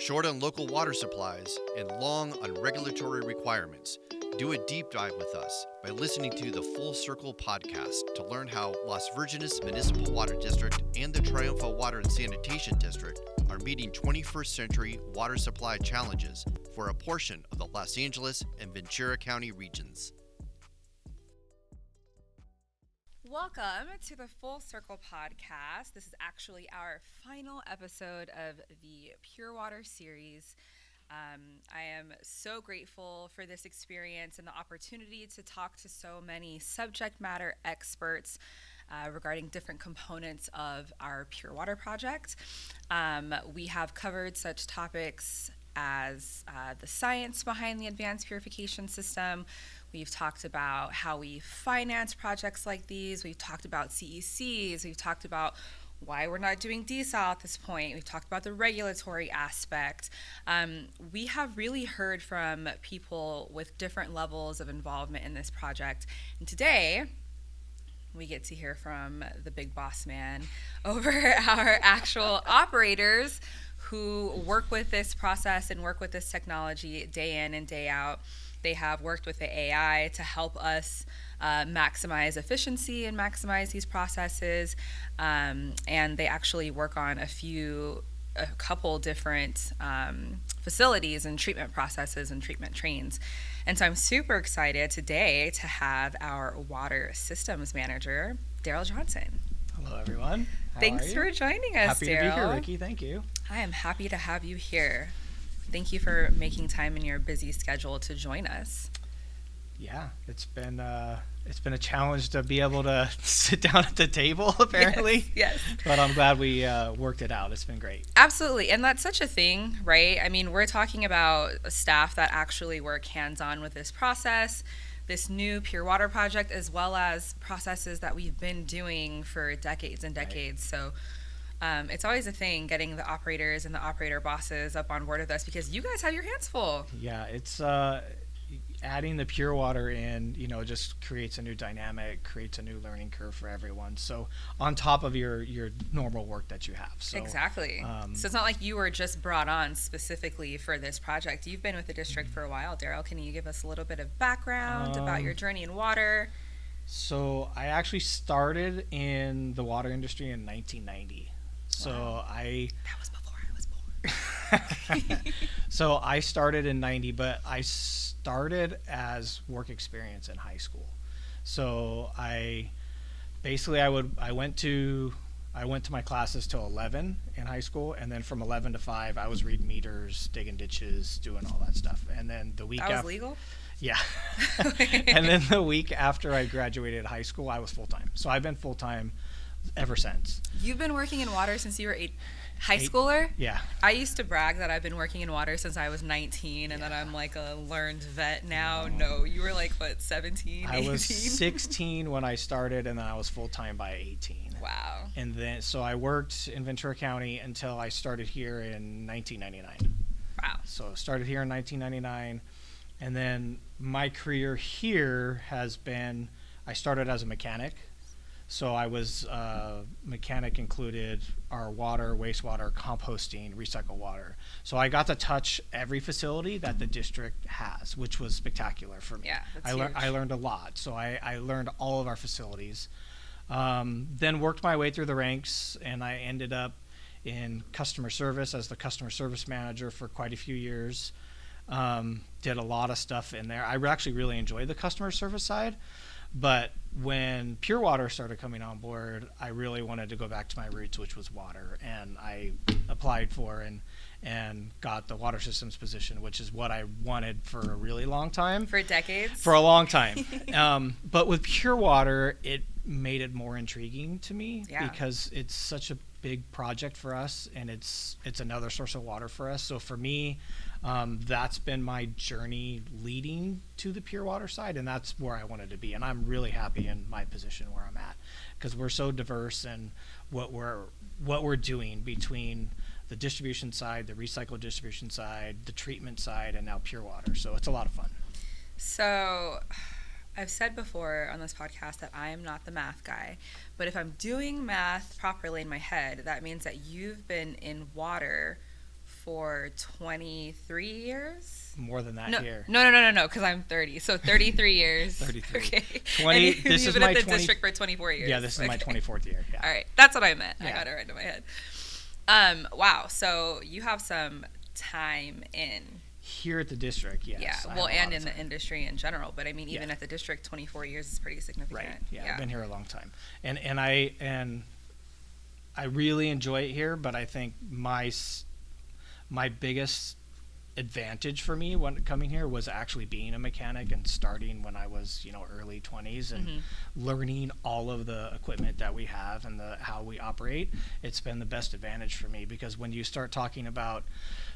Short on local water supplies and long on regulatory requirements? Do a deep dive with us by listening to the Full Circle podcast to learn how Las Virgenes Municipal Water District and the Triunfo Water and Sanitation District are meeting 21st century water supply challenges for a portion of the Los Angeles and Ventura County regions. Welcome to the Full Circle podcast. This is actually our final episode of the Pure Water series. I am so grateful for this experience and the opportunity to talk to so many subject matter experts regarding different components of our Pure Water project. We have covered such topics as the science behind the advanced purification system. We've talked about how we finance projects like these. We've talked about CECs. We've talked about why we're not doing desal at this point. We've talked about the regulatory aspect. We have really heard from people with different levels of involvement in this project. And today, we get to hear from the big boss man over our actual operators who work with this process and work with this technology day in and day out. They have worked with the AI to help us maximize efficiency and maximize these processes. And they actually work on a couple different facilities and treatment processes and treatment trains. And so I'm super excited today to have our water systems manager, Daryl Johnson. Hello, everyone. Thanks for joining us, Happy Daryl. to be here, Ricky. Thank you. I am happy to have you here. Thank you for making time in your busy schedule to join us. Yeah, it's been a challenge to be able to sit down at the table, apparently. Yes. But I'm glad we worked it out. It's been great. Absolutely. And that's such a thing, right? I mean, we're talking about staff that actually work hands-on with this process, this new Pure Water project, as well as processes that we've been doing for decades and decades. Right. So it's always a thing getting the operators and the operator bosses up on board with us because you guys have your hands full. Yeah, it's adding the Pure Water in, just creates a new dynamic, creates a new learning curve for everyone. So on top of your normal work that you have. So, exactly. So it's not like you were just brought on specifically for this project. You've been with the district for a while, Daryl. Can you give us a little bit of background about your journey in water? So I actually started in the water industry in 1990. So wow. That was before I was born. So I started in 90, but I started as work experience in high school. So I went to my classes till 11 in high school, and then from 11 to 5 I was reading meters, digging ditches, doing all that stuff. And then the week that was legal? Yeah. And then the week after I graduated high school, I was full-time. So I've been full-time ever since. You've been working in water since you were high schooler? Yeah. I used to brag that I've been working in water since I was 19 and that I'm like a learned vet now. No, you were like, what, 17, 18? I was 16 when I started, and then I was full-time by 18. Wow. And then, so I worked in Ventura County until I started here in 1999. Wow. So I started here in 1999, and then my career here has been, I started as a mechanic. So I was mechanic included our water, wastewater, composting, recycled water. So I got to touch every facility that the district has, which was spectacular for me. Yeah, that's huge. I learned a lot. So I learned all of our facilities. Then worked my way through the ranks, and I ended up in customer service as the customer service manager for quite a few years. Did a lot of stuff in there. I actually really enjoyed the customer service side. But when Pure Water started coming on board, I really wanted to go back to my roots, which was water. And I applied for and got the water systems position, which is what I wanted for a really long time. For decades? For a long time. But with Pure Water, it made it more intriguing to me because it's such a big project for us, and it's another source of water for us. So for me, that's been my journey leading to the Pure Water side, and that's where I wanted to be. And I'm really happy in my position where I'm at because we're so diverse in what we're doing between the distribution side, the recycled distribution side, the treatment side, and now Pure Water. So it's a lot of fun. So I've said before on this podcast that I am not the math guy, but if I'm doing math properly in my head, that means that you've been in water for 23 years. More than that No, here. No, because I'm 30. So 33 years. 33. Okay. 20. And This you've is been my at the 20 district for 24 years. Yeah, this is my 24th year. Yeah. All right. That's what I meant. I Yeah. got it right in my head. Wow. So you have some time in. Here at the district, yes. Yeah. I Well, have a lot and of in the time. industry in general. But I mean, even Yeah. at the district, 24 years is pretty significant. Right. Yeah, I've been here a long time, and I really enjoy it here. But I think my biggest advantage for me when coming here was actually being a mechanic and starting when I was early 20s and learning all of the equipment that we have and how we operate. It's been the best advantage for me, because when you start talking about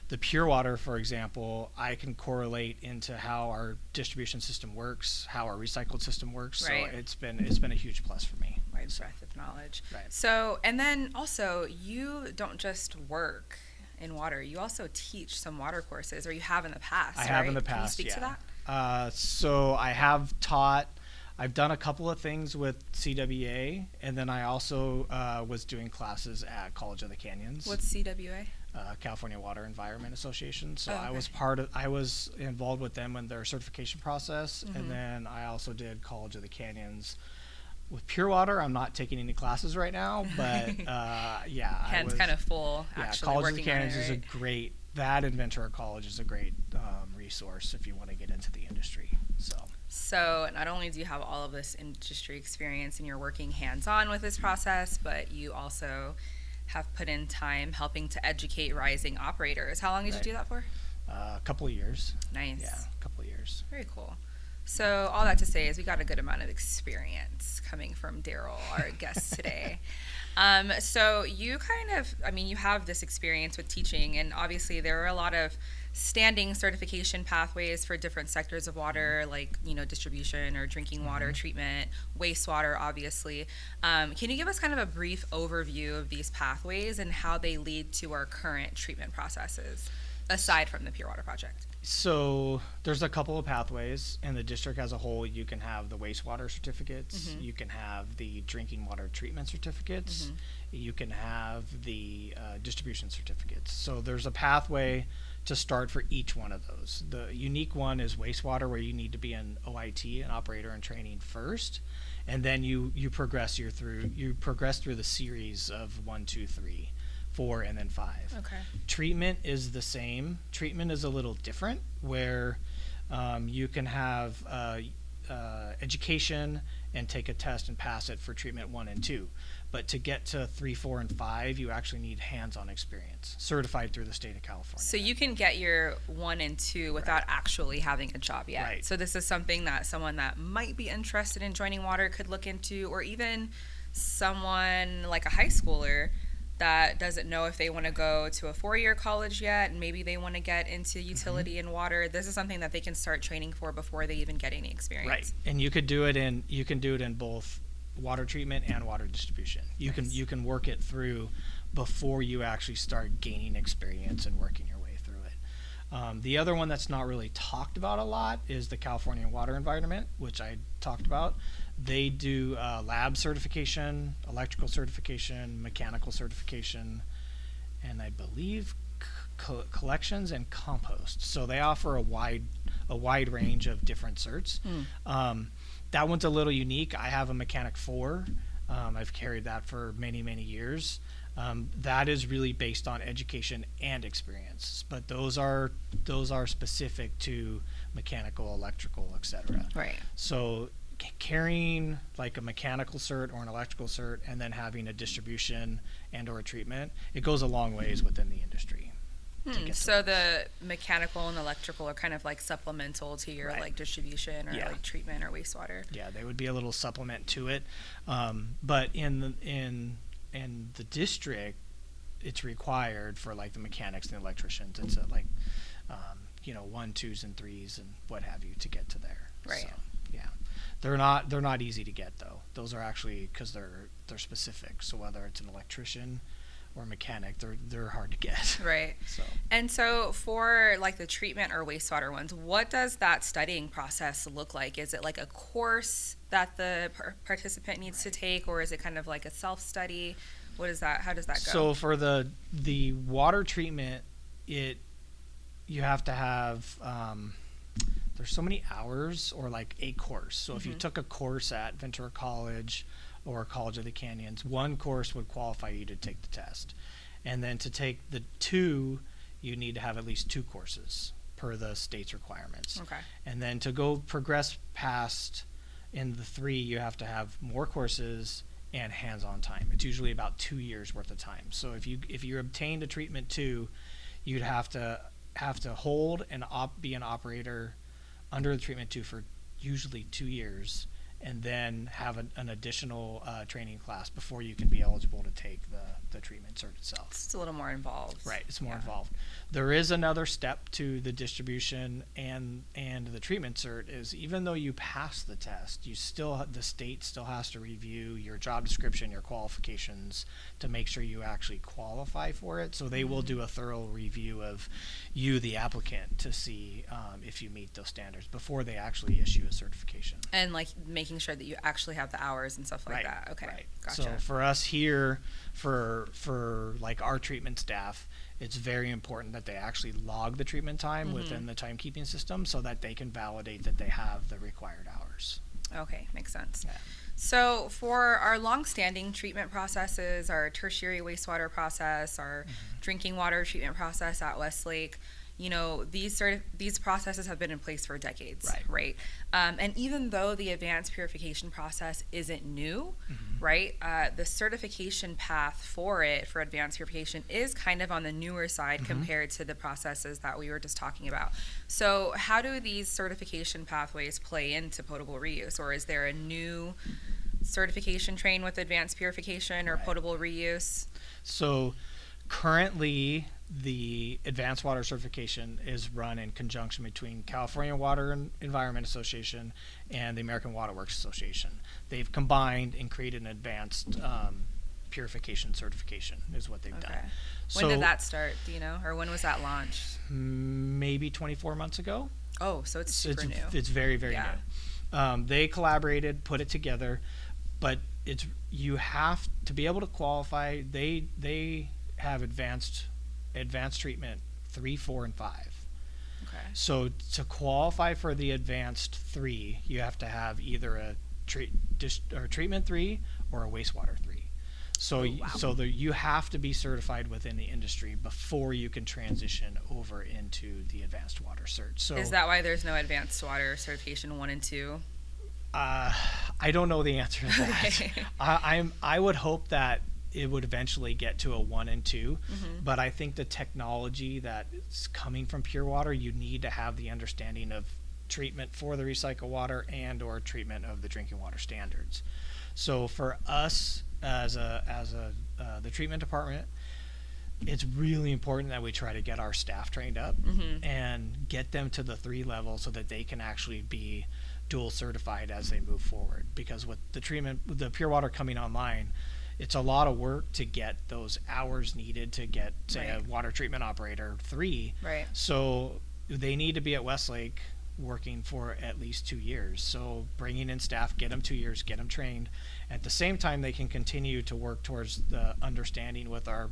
the pure water, for example, I can correlate into how our distribution system works, how our recycled system works. Right. So it's been a huge plus for me. Wide breadth of knowledge. Right. So, and then also, you don't just work in water, you also teach some water courses, or you have in the past. I have right? in the past. Can you speak to that? So I have taught. I've done a couple of things with CWA, and then I also was doing classes at College of the Canyons. What's CWA? California Water Environment Association. So Oh, okay. I was involved with them in their certification process, and then I also did College of the Canyons. With pure water, I'm not taking any classes right now, but yeah, Hands kind of full. Yeah, Actually College of working the Canyons on it, is right? a great. That and Ventura College is a great resource if you want to get into the industry. So not only do you have all of this industry experience and you're working hands-on with this process, but you also have put in time helping to educate rising operators. How long did you do that for? A couple of years. Nice. Yeah, a couple of years. Very cool. So all that to say is we got a good amount of experience coming from Daryl, our guest today. So you you have this experience with teaching, and obviously there are a lot of standing certification pathways for different sectors of water, like, distribution or drinking water treatment, wastewater, obviously. Can you give us kind of a brief overview of these pathways and how they lead to our current treatment processes, aside from the Pure Water Project? So there's a couple of pathways in the district as a whole. You can have the wastewater certificates. You can have the drinking water treatment certificates. You can have the distribution certificates. So there's a pathway to start for each one of those. The unique one is wastewater, where you need to be an OIT, an operator in training first, and then you progress through the series of 1, 2, 3. 4, and then 5. Okay. Treatment is the same. Treatment is a little different, where you can have education and take a test and pass it for treatment 1 and 2. But to get to 3, 4, and 5, you actually need hands-on experience, certified through the state of California. So you can get your 1 and 2 without actually having a job yet. Right. So this is something that someone that might be interested in joining water could look into, or even someone like a high schooler that doesn't know if they want to go to a 4-year college yet, and maybe they want to get into utility and water. This is something that they can start training for before they even get any experience. Right, and you can do it in both water treatment and water distribution. You can work it through before you actually start gaining experience and working your way through it. The other one that's not really talked about a lot is the California Water Environment, which I talked about. They do lab certification, electrical certification, mechanical certification, and I believe collections and compost. So they offer a wide range of different certs. That one's a little unique. I have a Mechanic 4. I've carried that for many, many years. That is really based on education and experience, but those are specific to mechanical, electrical, etc. Right. So carrying like a mechanical cert or an electrical cert, and then having a distribution and or a treatment, it goes a long ways within the industry. So the mechanical and electrical are kind of like supplemental to your like distribution or like treatment or wastewater. Yeah, they would be a little supplement to it, but in the district, it's required for like the mechanics and the electricians. It's like 1, 2s, and 3s and what have you to get to there. Right. So, yeah. They're not easy to get though. Those are actually, because they're specific. So whether it's an electrician or mechanic, they're hard to get. Right. And so for like the treatment or wastewater ones, what does that studying process look like? Is it like a course that the participant needs to take, or is it kind of like a self-study? What is that? How does that go? So for the water treatment you have to have there's so many hours, or like a course. So if you took a course at Ventura College or College of the Canyons, one course would qualify you to take the test. And then to take the 2, you need to have at least 2 courses per the state's requirements. Okay. And then to go progress past in the 3, you have to have more courses and hands-on time. It's usually about 2 years worth of time. So if you obtained a treatment 2, you'd have to hold and be an operator under the treatment 2 for usually 2 years, and then have an additional training class before you can be eligible to take the treatment cert itself. It's a little more involved. Right, it's more involved. There is another step to the distribution and the treatment cert, is even though you pass the test, the state still has to review your job description, your qualifications, to make sure you actually qualify for it. So they will do a thorough review of you, the applicant, to see if you meet those standards before they actually issue a certification. And like making sure that you actually have the hours and stuff like that. Okay, right. Gotcha. So for us here, for like our treatment staff, it's very important that they actually log the treatment time within the timekeeping system, so that they can validate that they have the required hours. Okay, makes sense. Yeah. So for our long-standing treatment processes, our tertiary wastewater process, our drinking water treatment process at Westlake, you know, these processes have been in place for decades, right? And even though the advanced purification process isn't new, right, the certification path for advanced purification is kind of on the newer side compared to the processes that we were just talking about. So how do these certification pathways play into potable reuse, or is there a new certification train with advanced purification or potable reuse? So currently, the advanced water certification is run in conjunction between California Water and Environment Association and the American Water Works Association. They've combined and created an advanced purification certification is what they've done. When did that start, do you know? Or when was that launched? Maybe 24 months ago. Oh, so it's super new. It's very, very new. They collaborated, put it together, but you have to be able to qualify. They have advanced treatment 3, 4, and 5. Okay. So to qualify for the advanced 3, you have to have either a treatment 3 or a wastewater 3. So you have to be certified within the industry before you can transition over into the advanced water cert. So is that why there's no advanced water certification 1 and 2? I don't know the answer to that. I would hope that it would eventually get to a 1 and 2, but I think the technology that is coming from Pure Water, you need to have the understanding of treatment for the recycled water and or treatment of the drinking water standards. So for us as the treatment department, it's really important that we try to get our staff trained up and get them to the 3 level so that they can actually be dual certified as they move forward. Because with the Pure Water coming online, it's a lot of work to get those hours needed to get, say, a water treatment operator 3. Right. So they need to be at Westlake working for at least 2 years. So bringing in staff, get them 2 years, get them trained. At the same time, they can continue to work towards the understanding with our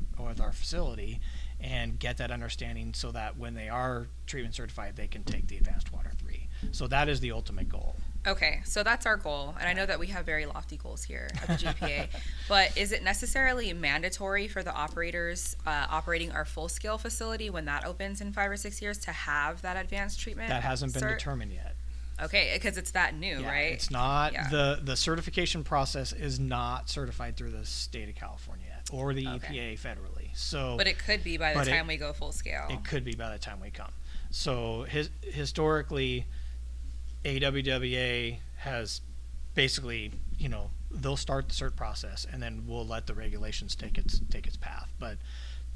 facility and get that understanding so that when they are treatment certified, they can take the advanced water 3. So that is the ultimate goal. Okay, so that's our goal, and I know that we have very lofty goals here at the GPA, but is it necessarily mandatory for the operators operating our full-scale facility when that opens in 5 or 6 years to have that advanced treatment? That hasn't been determined yet. Okay, because it's that new, right? It's not. Yeah. The certification process is not certified through the state of California yet, or the EPA federally. So, but it could be by the time we go full scale. It could be by the time we come. So historically, AWWA has basically, they'll start the cert process and then we'll let the regulations take its path. But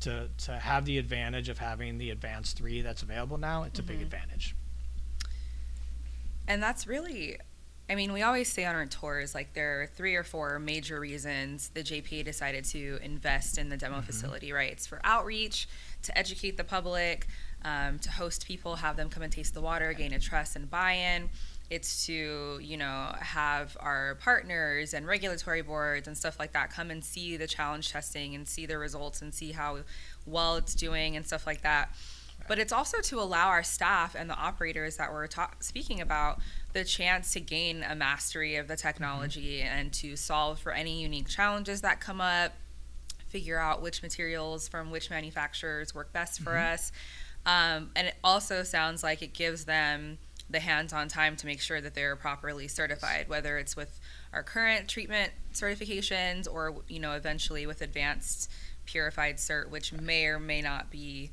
to have the advantage of having the advanced 3 that's available now, it's a big advantage. And that's really, we always say on our tours, like there are 3 or 4 major reasons the JPA decided to invest in the demo facility, right? It's for outreach, to educate the public, to host people, have them come and taste the water, gain a trust and buy-in, It's to, have our partners and regulatory boards and stuff like that come and see the challenge testing and see the results and see how well it's doing and stuff like that. But it's also to allow our staff and the operators that we're speaking about the chance to gain a mastery of the technology and to solve for any unique challenges that come up, figure out which materials from which manufacturers work best for us. And it also sounds like it gives them the hands-on time to make sure that they're properly certified, whether it's with our current treatment certifications or, eventually with advanced purified cert, which may or may not be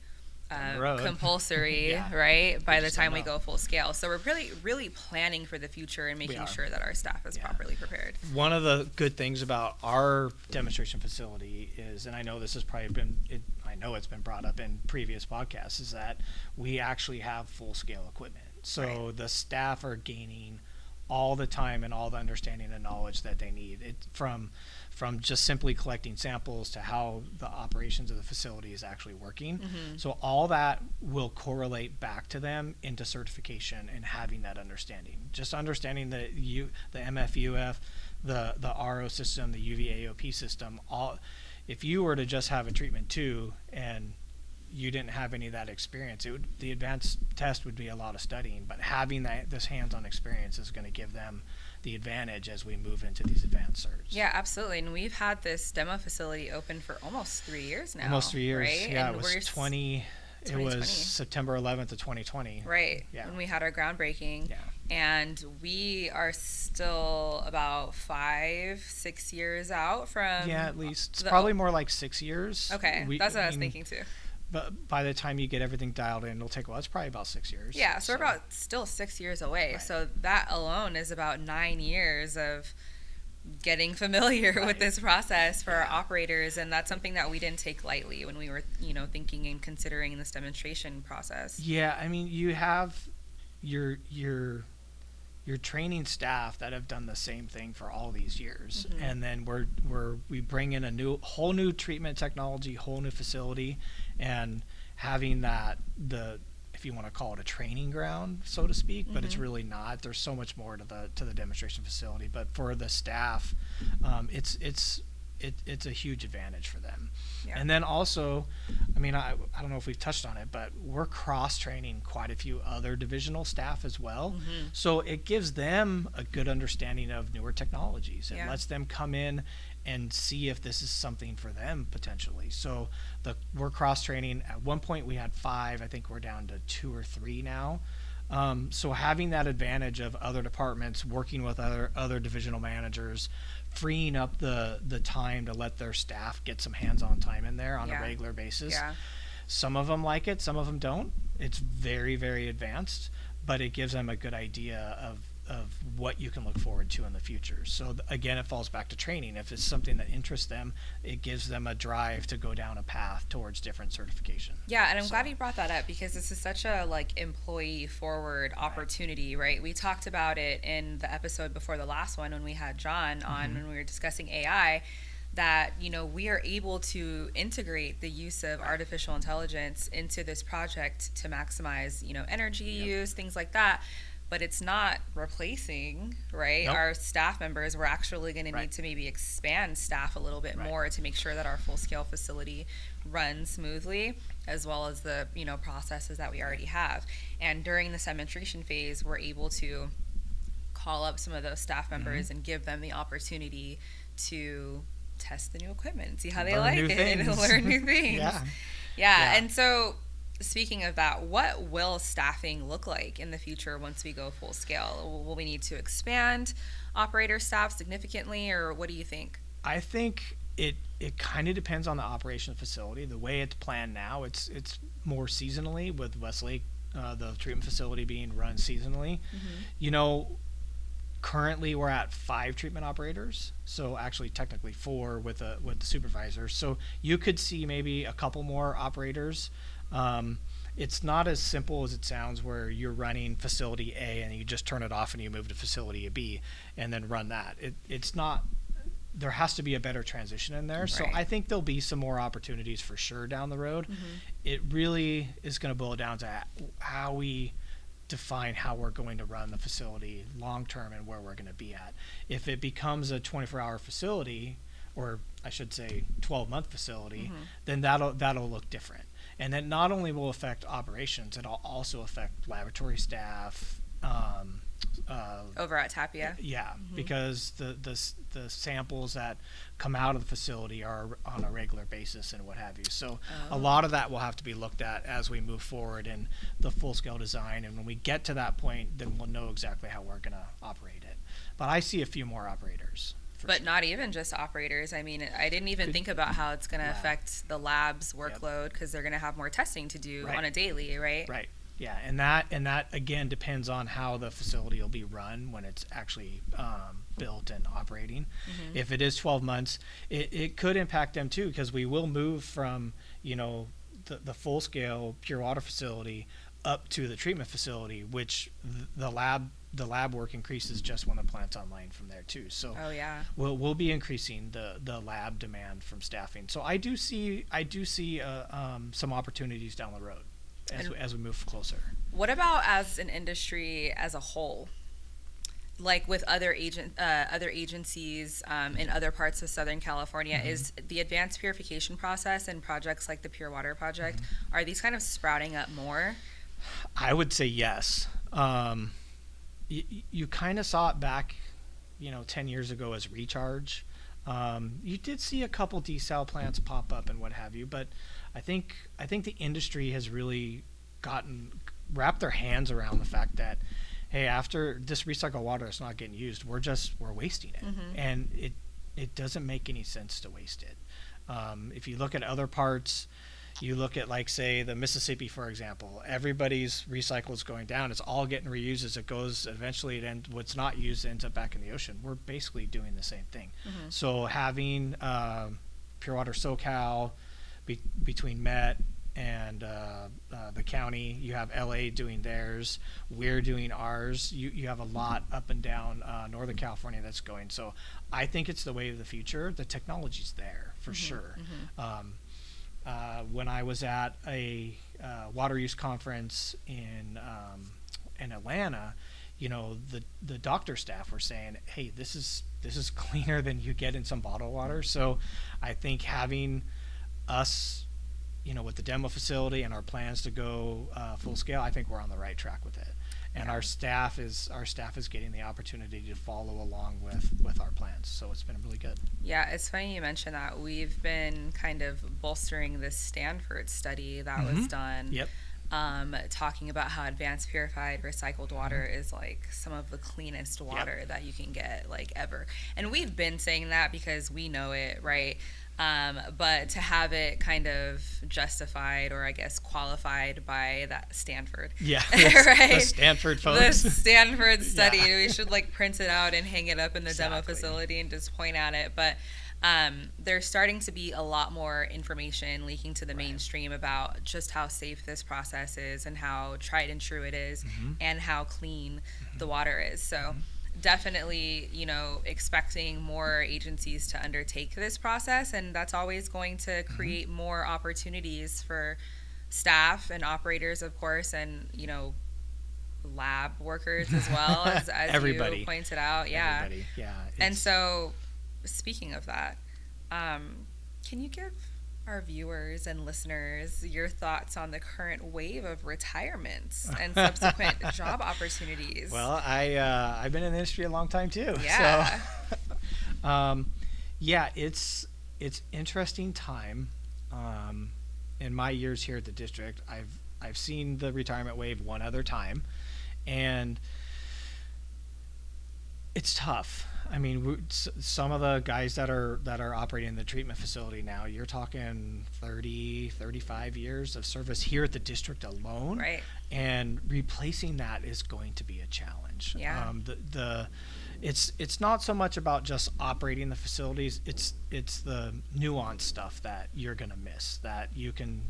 compulsory, right, by the time we go full scale. So we're really planning for the future and making sure that our staff is properly prepared. One of the good things about our demonstration facility is, and I know this has probably been, I know it's been brought up in previous podcasts, is that we actually have full scale equipment. So the staff are gaining all the time and all the understanding and knowledge that they need. From just simply collecting samples to how the operations of the facility is actually working. So all that will correlate back to them into certification and having that understanding. Just understanding the MFUF, the RO system, the UV-AOP system. If you were to just have a treatment 2 and you didn't have any of that experience, the advanced test would be a lot of studying, but having this hands-on experience is going to give them the advantage as we move into these advanced certs. Yeah, absolutely. And we've had this demo facility open for almost 3 years now. Almost 3 years, right? Yeah. And It was September 11th of 2020. Right, when we had our groundbreaking. Yeah. And we are still about 5-6 years out from... Yeah, at least. It's probably more like 6 years. Okay, that's what I was thinking too. But by the time you get everything dialed in, it'll take it's probably about 6 years. Yeah, so we're about still 6 years away. Right. So that alone is about 9 years of getting familiar with this process for our operators, and that's something that we didn't take lightly when we were, thinking and considering this demonstration process. Yeah, I mean, you have your training staff that have done the same thing for all these years, and then we bring in a whole new treatment technology, whole new facility, and having if you want to call it a training ground, so to speak, but it's really not. There's so much more to the demonstration facility, but for the staff, it's a huge advantage for them. Yeah. And then also, I mean, I don't know if we've touched on it, but we're cross-training quite a few other divisional staff as well. So it gives them a good understanding of newer technologies. It lets them come in and see if this is something for them potentially. So we're cross-training. At one point we had 5. I think we're down to 2 or 3 now. So having that advantage of other departments working with other divisional managers, freeing up the time to let their staff get some hands-on time in there on a regular basis. Yeah. Some of them like it, some of them don't. It's very, very advanced, but it gives them a good idea of what you can look forward to in the future. So again, it falls back to training. If it's something that interests them, it gives them a drive to go down a path towards different certification. Yeah, and I'm glad you brought that up, because this is such a employee forward opportunity, right? We talked about it in the episode before the last one when we had John on when we were discussing AI, that we are able to integrate the use of artificial intelligence into this project to maximize energy use, things like that. But it's not replacing, right? Nope. Our staff members. We're actually going to need to maybe expand staff a little bit more to make sure that our full-scale facility runs smoothly, as well as the processes that we already have. And during the demonstration phase, we're able to call up some of those staff members and give them the opportunity to test the new equipment and see how they like it and learn new things. Yeah. And so, speaking of that, what will staffing look like in the future once we go full scale? Will we need to expand operator staff significantly, or what do you think? I think it kind of depends on the operation of the facility. The way it's planned now, it's more seasonally, with Westlake, the treatment facility being run seasonally. Currently we're at 5 treatment operators, so actually technically 4 with the supervisors. So you could see maybe a couple more operators. It's not as simple as it sounds, where you're running facility A and you just turn it off and you move to facility B and then run that. It's not. There has to be a better transition in there. Right. So I think there'll be some more opportunities for sure down the road. It really is going to boil down to how we define how we're going to run the facility long term and where we're going to be at. If it becomes a 24-hour facility, or I should say 12-month facility, then that'll look different. And that not only will affect operations, it'll also affect laboratory staff. Over at Tapia. Yeah, because the samples that come out of the facility are on a regular basis and what have you. So a lot of that will have to be looked at as we move forward in the full-scale design. And when we get to that point, then we'll know exactly how we're going to operate it. But I see a few more operators. But not even just operators. I mean, I didn't even think about how it's going to affect the lab's workload, because they're going to have more testing to do on a daily, right? Right. Yeah, and that again depends on how the facility will be run when it's actually built and operating. If it is 12 months, it could impact them too, because we will move from the full scale pure water facility up to the treatment facility, which the lab work increases just when the plant's online from there too. So we'll be increasing the lab demand from staffing. So I do see some opportunities down the road as we move closer. What about as an industry as a whole? Like with other agencies in other parts of Southern California, is the advanced purification process and projects like the Pure Water Project, are these kind of sprouting up more? I would say yes. You kind of saw it back, 10 years ago as recharge. You did see a couple desal plants pop up and what have you, but I think the industry has really wrapped their hands around the fact that, hey, after this recycled water is not getting used, we're wasting it, and it doesn't make any sense to waste it. If you look at other parts, you look at, like, say, the Mississippi, for example, everybody's recycle is going down. It's all getting reused as it goes. Eventually, what's not used ends up back in the ocean. We're basically doing the same thing. So having Pure Water SoCal between Met and the county, you have LA doing theirs, we're doing ours. You have a lot up and down Northern California that's going. So I think it's the way of the future. The technology's there for sure. When I was at a water use conference in Atlanta, the doctor staff were saying, hey, this is cleaner than you get in some bottled water. So I think having us, with the demo facility and our plans to go full scale, I think we're on the right track with it. And our staff is getting the opportunity to follow along with our plans. So it's been really good. Yeah, it's funny you mentioned that. We've been kind of bolstering this Stanford study that was done. Yep. Talking about how advanced purified recycled water is like some of the cleanest water that you can get, like, ever. And we've been saying that because we know it, right? But to have it kind of justified, or I guess qualified by that Stanford. Yeah. Right? The Stanford folks. The Stanford study. We should print it out and hang it up in the demo facility and just point at it. But there's starting to be a lot more information leaking to the mainstream about just how safe this process is and how tried and true it is and how clean the water is. So definitely, expecting more agencies to undertake this process, and that's always going to create more opportunities for staff and operators, of course, and, lab workers as well, as everybody. You pointed out. Yeah. Everybody. Yeah. And so, speaking of that, can you give our viewers and listeners your thoughts on the current wave of retirements and subsequent job opportunities? Well, I've been in the industry a long time too. Yeah. So, it's interesting time. In my years here at the district, I've seen the retirement wave one other time, and it's tough. I mean, some of the guys that are operating the treatment facility now, you're talking 30, 35 years of service here at the district alone. Right. And replacing that is going to be a challenge. Yeah. It's not so much about just operating the facilities. It's the nuanced stuff that you're gonna miss. That you can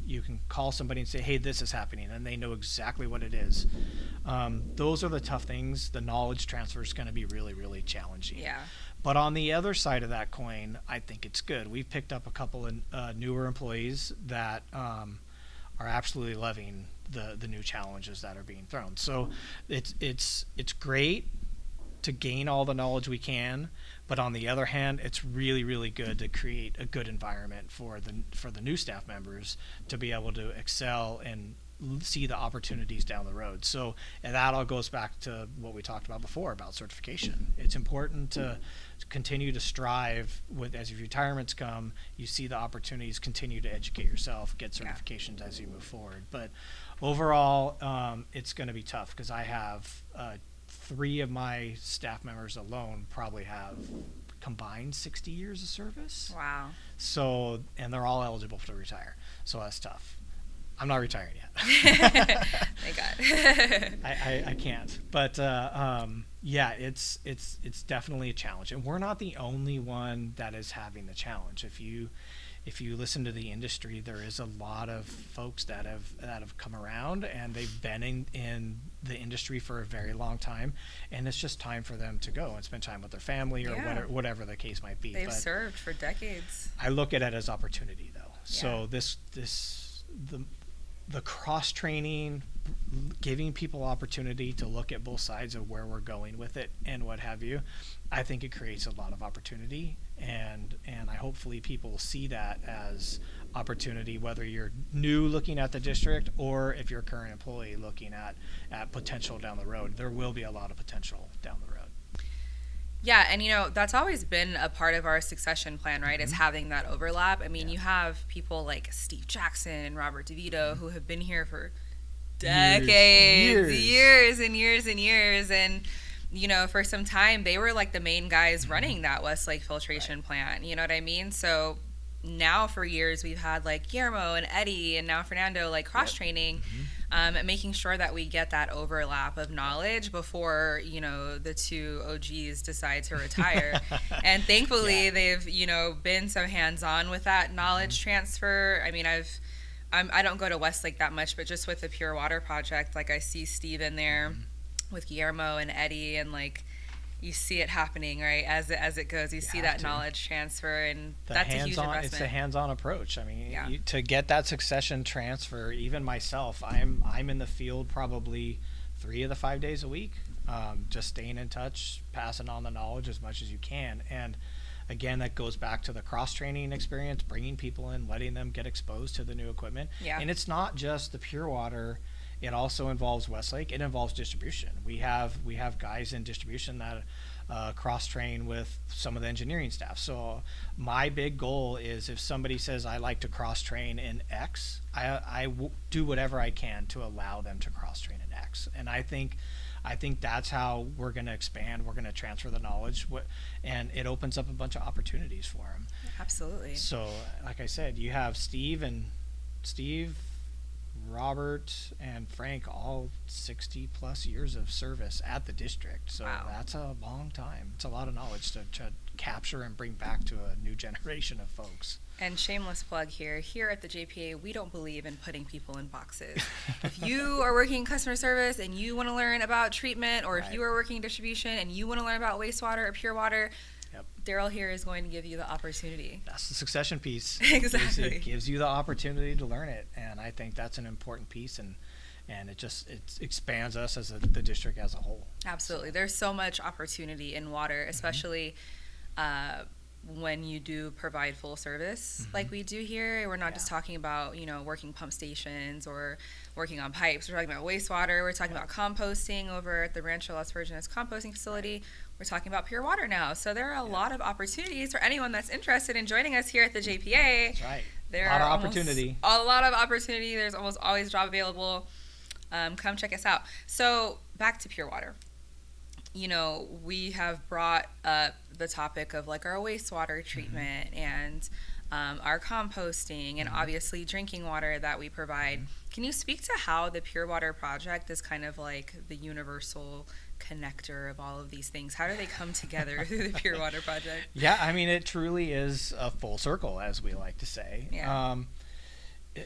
call somebody and say, hey, this is happening, and they know exactly what it is. Those are the tough things. The knowledge transfer is going to be really, really challenging. Yeah. But on the other side of that coin, I think it's good. We've picked up a couple of newer employees that are absolutely loving the new challenges that are being thrown. So it's great to gain all the knowledge we can, but on the other hand, it's really, really good to create a good environment for the new staff members to be able to excel and see the opportunities down the road. So, and that all goes back to what we talked about before about certification. It's important to continue to strive with, as your retirements come, you see the opportunities, continue to educate yourself, get certifications as you move forward. But overall, it's going to be tough because I have 3 of my staff members alone probably have combined 60 years of service. Wow. So, and they're all eligible to retire. So that's tough. I'm not retired yet. Thank God. I can't. But yeah, it's definitely a challenge, and we're not the only one that is having the challenge. If you listen to the industry, there is a lot of folks that have come around, and they've been in the industry for a very long time, and it's just time for them to go and spend time with their family or whatever the case might be. They've served for decades. I look at it as opportunity, though. So the cross training, giving people opportunity to look at both sides of where we're going with it and what have you, I think it creates a lot of opportunity, and I hopefully people will see that as opportunity, whether you're new looking at the district or if you're a current employee looking at potential down the road. There will be a lot of potential down the road. Yeah, and that's always been a part of our succession plan, right? Is having that overlap. I mean, you have people like Steve Jackson and Robert DeVito who have been here for decades, years and years and years, and for some time they were like the main guys running that Westlake filtration plant. You know what I mean? So now for years we've had like Guillermo and Eddie and now Fernando like cross training. And making sure that we get that overlap of knowledge before, the 2 OGs decide to retire. And thankfully they've, been so hands-on with that knowledge transfer. I mean, I don't go to Westlake that much, but just with the Pure Water Project, like I see Steve in there with Guillermo and Eddie, and like you see it happening, right? As it goes, you see that knowledge transfer, and that's a huge investment. It's a hands-on approach. I mean, to get that succession transfer, even myself, I'm in the field probably 3 of the 5 days a week, just staying in touch, passing on the knowledge as much as you can. And again, that goes back to the cross-training experience, bringing people in, letting them get exposed to the new equipment. Yeah. And it's not just the Pure Water. It also involves Westlake. It involves distribution. We have guys in distribution that cross-train with some of the engineering staff. So my big goal is if somebody says I like to cross-train in X, I do whatever I can to allow them to cross-train in X. And I think that's how we're going to expand. We're going to transfer the knowledge, and it opens up a bunch of opportunities for them. Absolutely. So like I said, you have Steve, Robert, and Frank, all 60 plus years of service at the district. So that's a long time. It's a lot of knowledge to capture and bring back to a new generation of folks. And shameless plug here at the JPA, we don't believe in putting people in boxes. If you are working customer service and you want to learn about treatment, or if you are working distribution and you want to learn about wastewater or pure water, Daryl here is going to give you the opportunity. That's the succession piece. Exactly. It gives you the opportunity to learn it, and I think that's an important piece, and it expands us as the district as a whole. Absolutely. There's so much opportunity in water, especially when you do provide full service like we do here. We're not just talking about, working pump stations or working on pipes. We're talking about wastewater. We're talking about composting over at the Rancho Las Virgenes composting facility. We're talking about pure water now. So there are a lot of opportunities for anyone that's interested in joining us here at the JPA. That's right. There a lot are of opportunity. A lot of opportunity. There's almost always a job available. Come check us out. So back to pure water. We have brought up the topic of like our wastewater treatment and our composting and obviously drinking water that we provide. Can you speak to how the Pure Water Project is kind of like the universal connector of all of these things? How do they come together through the Pure Water Project? Yeah, I mean, it truly is a full circle, as we like to say. Yeah.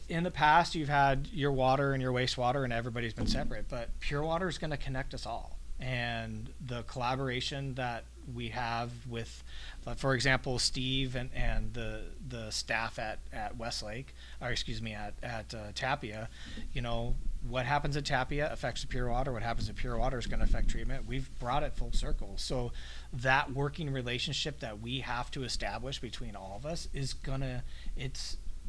In the past, you've had your water and your wastewater, and everybody's been separate, but Pure Water is going to connect us all. And the collaboration that we have with, for example, Steve and the staff at Westlake, or excuse me, at Tapia, what happens at Tapia affects the Pure Water. What happens at Pure Water is going to affect treatment. We've brought it full circle. So that working relationship that we have to establish between all of us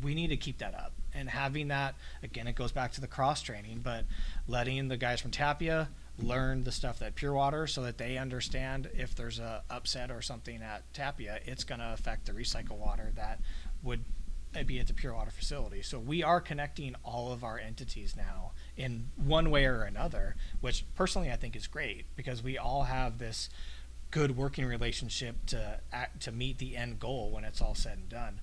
we need to keep that up. And having that, again, it goes back to the cross training, but letting the guys from Tapia learn the stuff that Pure Water, so that they understand if there's a upset or something at Tapia, it's going to affect the recycled water that would be at the Pure Water facility. So we are connecting all of our entities now in one way or another, which personally I think is great, because we all have this good working relationship to meet the end goal when it's all said and done.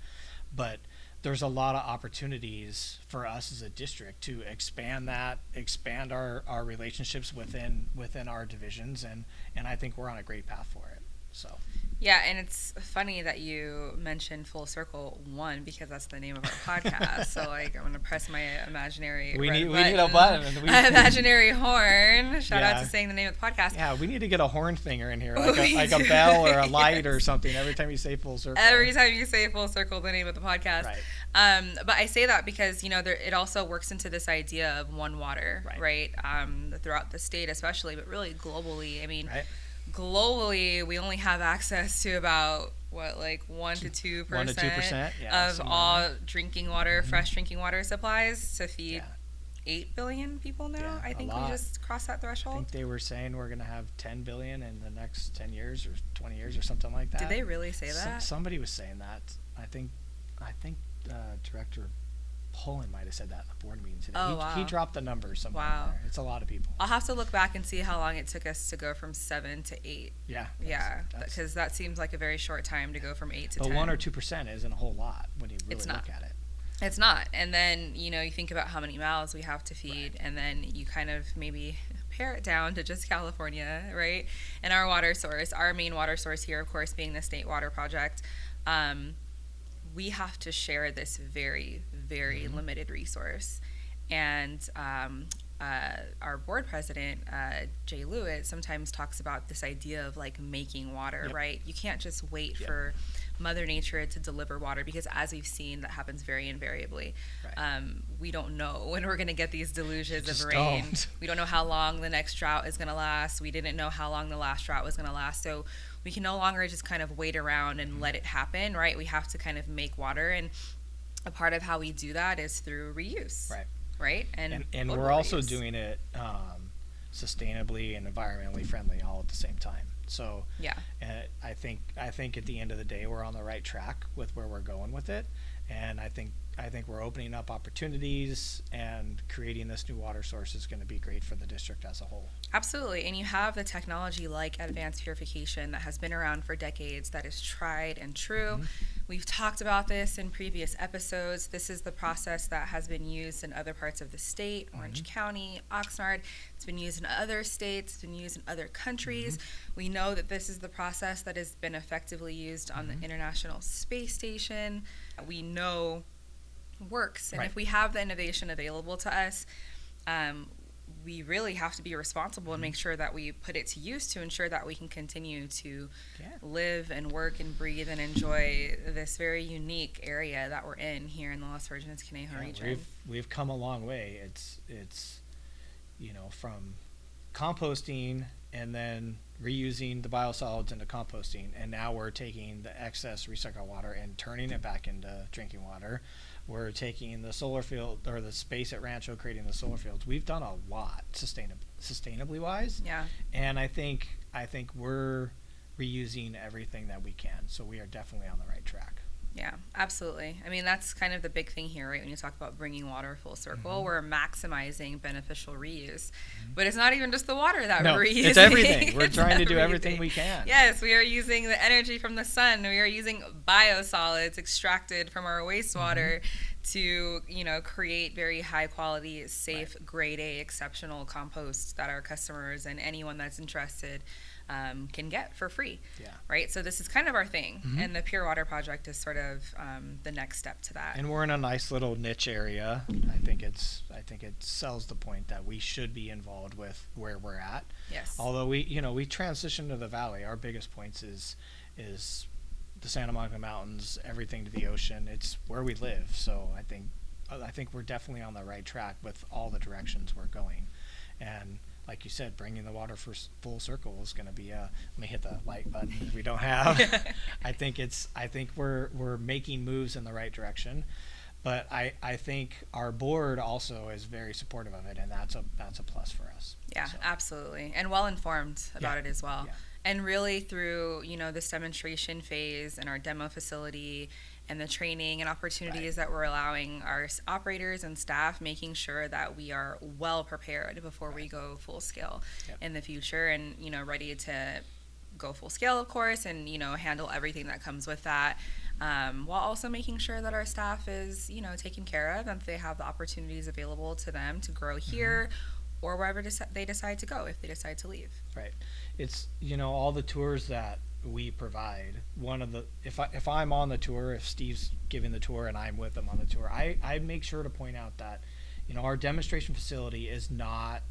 But there's a lot of opportunities for us as a district to expand our relationships within our divisions, and I think we're on a great path for it. So yeah, and it's funny that you mentioned Full Circle 1, because that's the name of our podcast. So I'm gonna press my imaginary we need a button. Imaginary horn. Shout out to saying the name of the podcast. Yeah, we need to get a horn thinger in here, like a bell or a light or something every time you say Full Circle. Every time you say Full Circle, the name of the podcast. Right. But I say that because it also works into this idea of one water, right? Throughout the state, especially, but really globally. I mean. Right. Globally, we only have access to about 1 to 2% of all drinking water, fresh drinking water supplies to feed 8 billion people now. Yeah, I think we just crossed that threshold. I think they were saying we're going to have 10 billion in the next 10 years or 20 years or something like that. Did they really say that? Somebody was saying that. I think Director Poland might have said that in the board meeting today. Oh, He dropped the number somewhere in there. It's a lot of people. I'll have to look back and see how long it took us to go from 7 to 8. Yeah. Because that seems like a very short time to go from 8 to 10. But 1 or 2% isn't a whole lot when you really look at it. It's not. And then, you think about how many mouths we have to feed, and then you kind of maybe pare it down to just California, right? And our water source, our main water source here, of course, being the State Water Project, we have to share this very, very limited resource. And our board president, Jay Lewitt, sometimes talks about this idea of making water, right? You can't just wait for Mother Nature to deliver water, because as we've seen, that happens very invariably. Right. We don't know when we're going to get these deluges of rain. We don't know how long the next drought is going to last. We didn't know how long the last drought was going to last. So we can no longer just kind of wait around and let it happen, right? We have to kind of make water, and a part of how we do that is through reuse. Right? And we're also doing it sustainably and environmentally friendly all at the same time. So I think at the end of the day, we're on the right track with where we're going with it, and I think we're opening up opportunities, and creating this new water source is going to be great for the district as a whole. Absolutely. And you have the technology like advanced purification that has been around for decades, that is tried and true. We've talked about this in previous episodes. This is the process that has been used in other parts of the state, Orange County, Oxnard. It's been used in other states. It's been used in other countries. We know that this is the process that has been effectively used on the International Space Station. We know works. And if we have the innovation available to us, we really have to be responsible and make sure that we put it to use to ensure that we can continue to live and work and breathe and enjoy this very unique area that we're in here in the Las Virgenes Conejo region. We've come a long way. It's from composting and then reusing the biosolids into composting, and now we're taking the excess recycled water and turning it back into drinking water. We're taking the solar field, or the space at Rancho, creating the solar fields. We've done a lot sustainably wise. Yeah. And I think we're reusing everything that we can. So we are definitely on the right track. Yeah, absolutely. I mean, that's kind of the big thing here, right? When you talk about bringing water full circle, we're maximizing beneficial reuse. But it's not even just the water that we're reusing. It's everything. We're trying to do everything we can. Yes, we are using the energy from the sun. We are using biosolids extracted from our wastewater to, create very high quality, safe, grade A, exceptional compost that our customers and anyone that's interested can get for free, right? So this is kind of our thing, and the Pure Water Project is sort of the next step to that. And we're in a nice little niche area. I think it's think it sells the point that we should be involved with where we're at. Yes. Although we transitioned to the valley, our biggest points is the Santa Monica Mountains, everything to the ocean. It's where we live. So I think we're definitely on the right track with all the directions we're going. And like you said, bringing the water full circle is going to be let me hit the like button if we don't have. I think we're making moves in the right direction. But I think our board also is very supportive of it, and that's a plus for us. Yeah, so. Absolutely. And well informed about it as well. Yeah. And really through, this demonstration phase and our demo facility and the training and opportunities that we're allowing our operators and staff, making sure that we are well prepared before we go full scale in the future, and, ready to go full scale, of course, and, handle everything that comes with that. While also making sure that our staff is, taken care of, and they have the opportunities available to them to grow here or wherever they decide to go if they decide to leave. Right. It's, all the tours that we provide. If I'm on the tour, if Steve's giving the tour and I'm with him on the tour, I make sure to point out that, our demonstration facility is not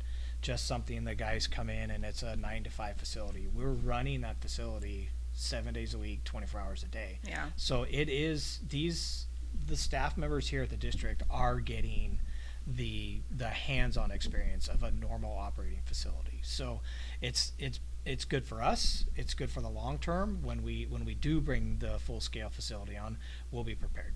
just something that guys come in and it's a 9 to 5 facility. We're running that facility 7 days a week, 24 hours a day. Yeah. So it is the staff members here at the district are getting the hands-on experience of a normal operating facility. So it's good for us. It's good for the long term. When we do bring the full scale facility on, we'll be prepared.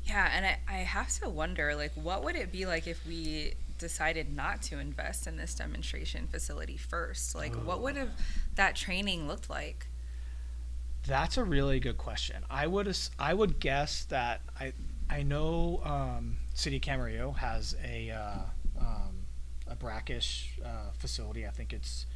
Yeah, and I have to wonder, what would it be like if we decided not to invest in this demonstration facility first? What would have that training looked like? That's a really good question. I would guess that I know City of Camarillo has a brackish facility. I think it's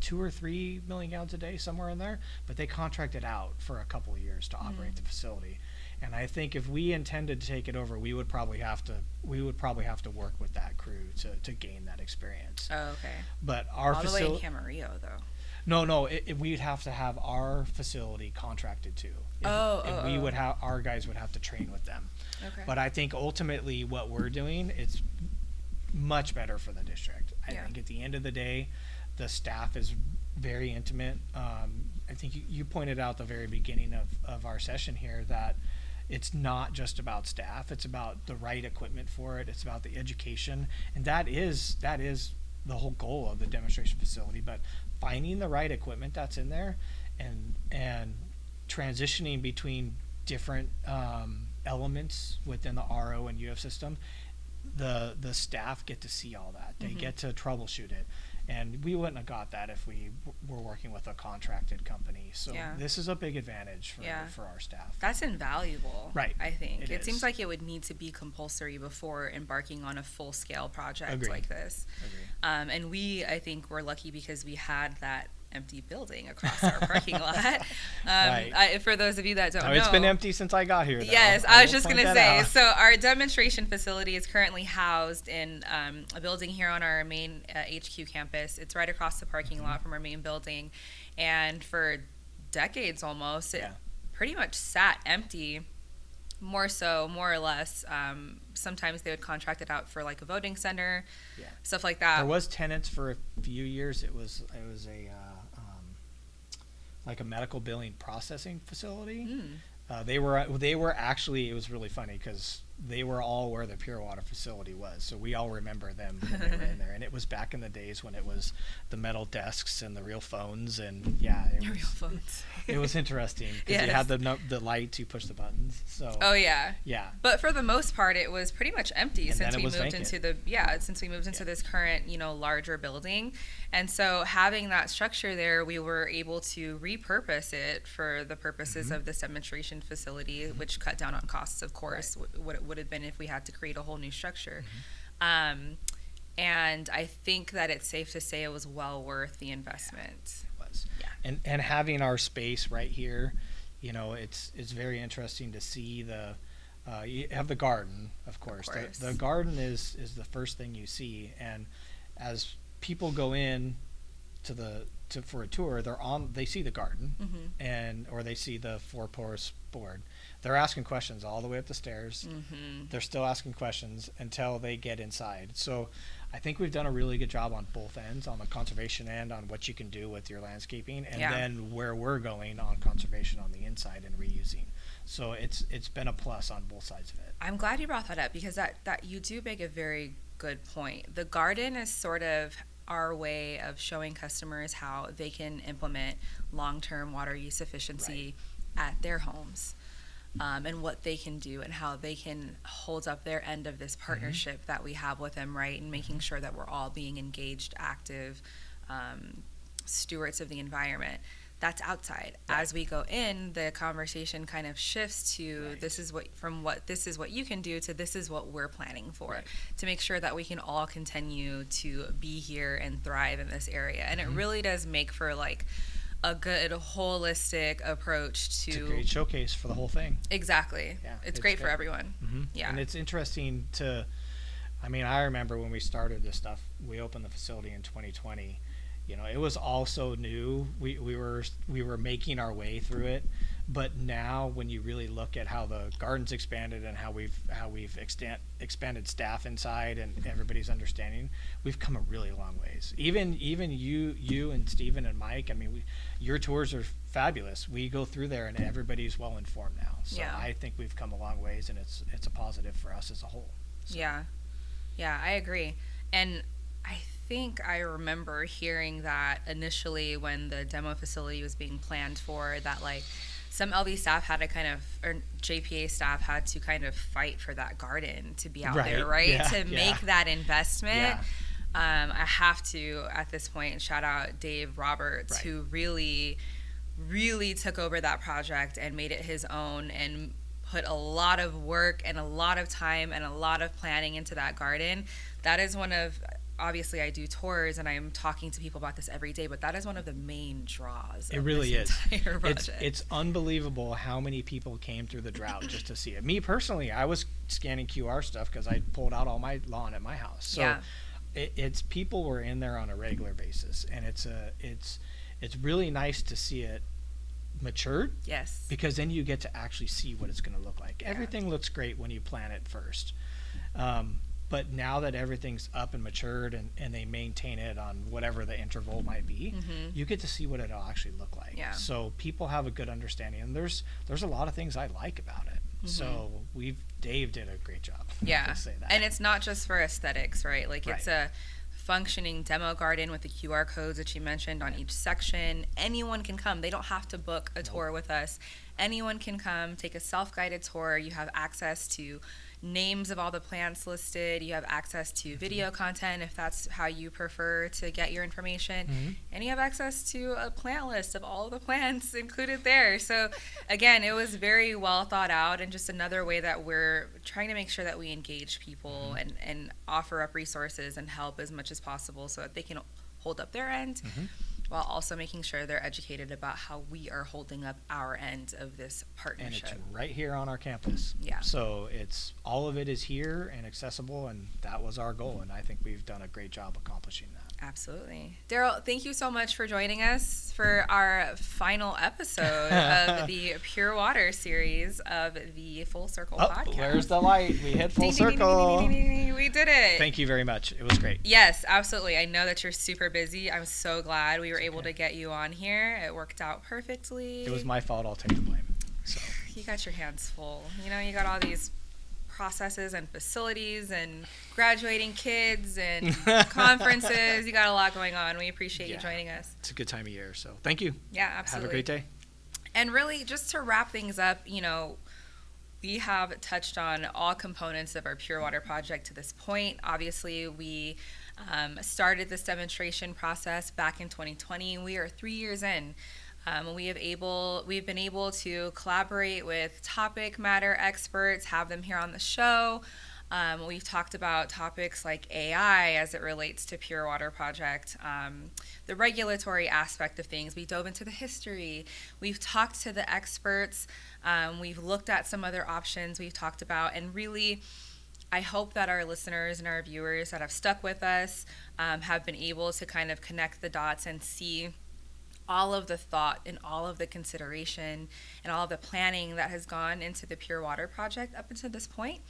2 or 3 million gallons a day, somewhere in there. But they contracted out for a couple of years to operate the facility. And I think if we intended to take it over, we would probably have to work with that crew to gain that experience. Oh, okay. But our facility, all the way in Camarillo, though. No, we'd have to have our facility contracted too. We would have, our guys would have to train with them. Okay. But I think ultimately what we're doing, it's much better for the district. I think at the end of the day, the staff is very intimate. I think you pointed out the very beginning of our session here that it's not just about staff, it's about the right equipment for it, it's about the education, and that is the whole goal of the demonstration facility. But finding the right equipment that's in there and transitioning between different elements within the RO and UF system, the staff get to see all that. They get to troubleshoot it. And we wouldn't have got that if we were working with a contracted company. So this is a big advantage for our staff. That's invaluable, right? I think. It is. Seems like it would need to be compulsory before embarking on a full-scale project like this. Agreed. And I think we're lucky because we had that empty building across our parking lot. For those of you that don't know. It's been empty since I got here, though. Yes, I was just going to say. So our demonstration facility is currently housed in a building here on our main HQ campus. It's right across the parking lot from our main building. And for decades almost, it pretty much sat empty. More or less. Sometimes they would contract it out for a voting center, stuff like that. There was tenants for a few years. It was a a medical billing processing facility. They were actually, it was really funny because they were all where the Pure Water facility was. So we all remember them when they were in there. And it was back in the days when it was the metal desks and the real phones. And real phones. It was interesting because you had the lights, you push the buttons. So. Oh yeah. Yeah. But for the most part, it was pretty much empty and since we moved into this current, larger building. And so having that structure there, we were able to repurpose it for the purposes of this demonstration facility, which cut down on costs, of course, what it would have been if we had to create a whole new structure. And I think that it's safe to say it was well worth the investment. It was. Yeah. And having our space right here, it's very interesting to see you have the garden, of course. The garden is the first thing you see, and as people go in to for a tour, they see the garden, or they see the 4-porous board. They're asking questions all the way up the stairs. They're still asking questions until they get inside. So I think we've done a really good job on both ends, on the conservation end, on what you can do with your landscaping, and then where we're going on conservation on the inside and reusing. So it's been a plus on both sides of it. I'm glad you brought that up, because that you do make a very good point. The garden is sort of our way of showing customers how they can implement long-term water use efficiency at their homes. And what they can do and how they can hold up their end of this partnership that we have with them, right? And making sure that we're all being engaged, active stewards of the environment. That's outside. Right. As we go in, the conversation kind of shifts to this is what you can do to this is what we're planning for, to make sure that we can all continue to be here and thrive in this area. And it really does make for like a good holistic approach to. It's a great showcase for the whole thing. Exactly. Yeah, it's great for everyone. Yeah. And it's interesting I remember when we started this stuff, we opened the facility in 2020. It was all so new. We were making our way through it, but now when you really look at how the garden's expanded and how we've expanded staff inside and everybody's understanding, we've come a really long ways. Even you and Stephen and Mike. Your tours are fabulous. We go through there and everybody's well informed now. So I think we've come a long ways, and it's a positive for us as a whole. So. Yeah, I agree. And I think I remember hearing that initially when the demo facility was being planned for, that like some LV staff had to or JPA staff had to kind of fight for that garden to be out there, right? Yeah, to make that investment. Yeah. I have to, at this point, shout out Dave Roberts, who really, really took over that project and made it his own and put a lot of work and a lot of time and a lot of planning into that garden. That is obviously I do tours and I'm talking to people about this every day, but that is one of the main draws. It really is. It's unbelievable how many people came through the drought just to see it. Me personally, I was scanning QR stuff because I pulled out all my lawn at my house. So it's people were in there on a regular basis, and it's really nice to see it matured. Yes. Because then you get to actually see what it's going to look like. Yeah. Everything looks great when you plant it first. But now that everything's up and matured and they maintain it on whatever the interval might be, you get to see what it'll actually look like. Yeah. So people have a good understanding, and there's a lot of things I like about it. So Dave did a great job. Yeah. To say that. And it's not just for aesthetics, right? Like it's a functioning demo garden with the QR codes that you mentioned on each section. Anyone can come. They don't have to book a tour with us. Anyone can come, take a self-guided tour. You have access to names of all the plants listed. You have access to video content if that's how you prefer to get your information. And you have access to a plant list of all of the plants included there. So again, it was very well thought out, and just another way that we're trying to make sure that we engage people and offer up resources and help as much as possible so that they can hold up their end, while also making sure they're educated about how we are holding up our end of this partnership. And it's right here on our campus. Yeah. So all of it is here and accessible, and that was our goal, and I think we've done a great job accomplishing that. Absolutely. Daryl, thank you so much for joining us for our final episode of the Pure Water series of the Full Circle podcast. Where's the light? We hit full circle. We did it. Thank you very much. It was great. Yes, absolutely. I know that you're super busy. I'm so glad we were able to get you on here. It worked out perfectly. It was my fault. I'll take the blame. So. You got your hands full. You got all these processes and facilities and graduating kids and conferences. You got a lot going on. We appreciate you joining us. It's a good time of year, so thank you. Yeah, absolutely. Have a great day. And really, just to wrap things up, we have touched on all components of our Pure Water project to this point. Obviously, we started this demonstration process back in 2020. We are 3 years in. We've been able to collaborate with topic matter experts, have them here on the show. We've talked about topics like AI as it relates to Pure Water Project, the regulatory aspect of things. We dove into the history. We've talked to the experts. We've looked at some other options we've talked about, and really, I hope that our listeners and our viewers that have stuck with us have been able to kind of connect the dots and see all of the thought and all of the consideration and all of the planning that has gone into the Pure Water project up until this point,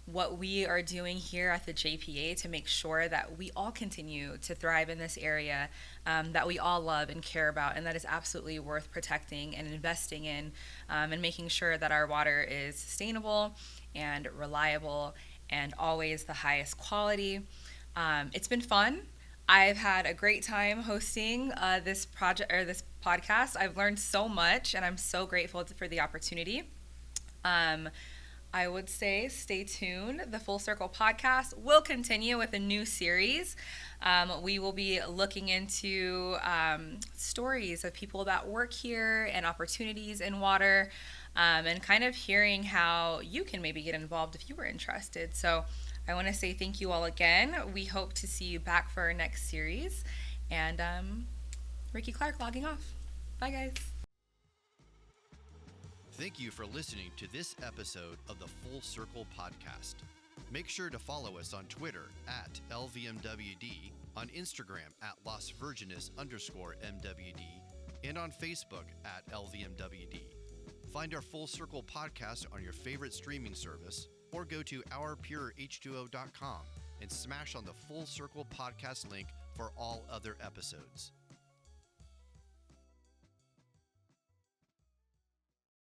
what we are doing here at the JPA to make sure that we all continue to thrive in this area that we all love and care about, and that is absolutely worth protecting and investing in, and making sure that our water is sustainable and reliable and always the highest quality. It's been fun. I've had a great time hosting this project or this podcast. I've learned so much, and I'm so grateful for the opportunity. I would say stay tuned. The Full Circle podcast will continue with a new series. We will be looking into stories of people that work here and opportunities in water, and kind of hearing how you can maybe get involved if you were interested. So I want to say thank you all again. We hope to see you back for our next series. And Ricky Clark logging off. Bye, guys. Thank you for listening to this episode of the Full Circle podcast. Make sure to follow us on Twitter at LVMWD, on Instagram at Las Virgenes_MWD, and on Facebook at LVMWD. Find our Full Circle podcast on your favorite streaming service, or go to ourpureh2o.com and smash on the Full Circle podcast link for all other episodes.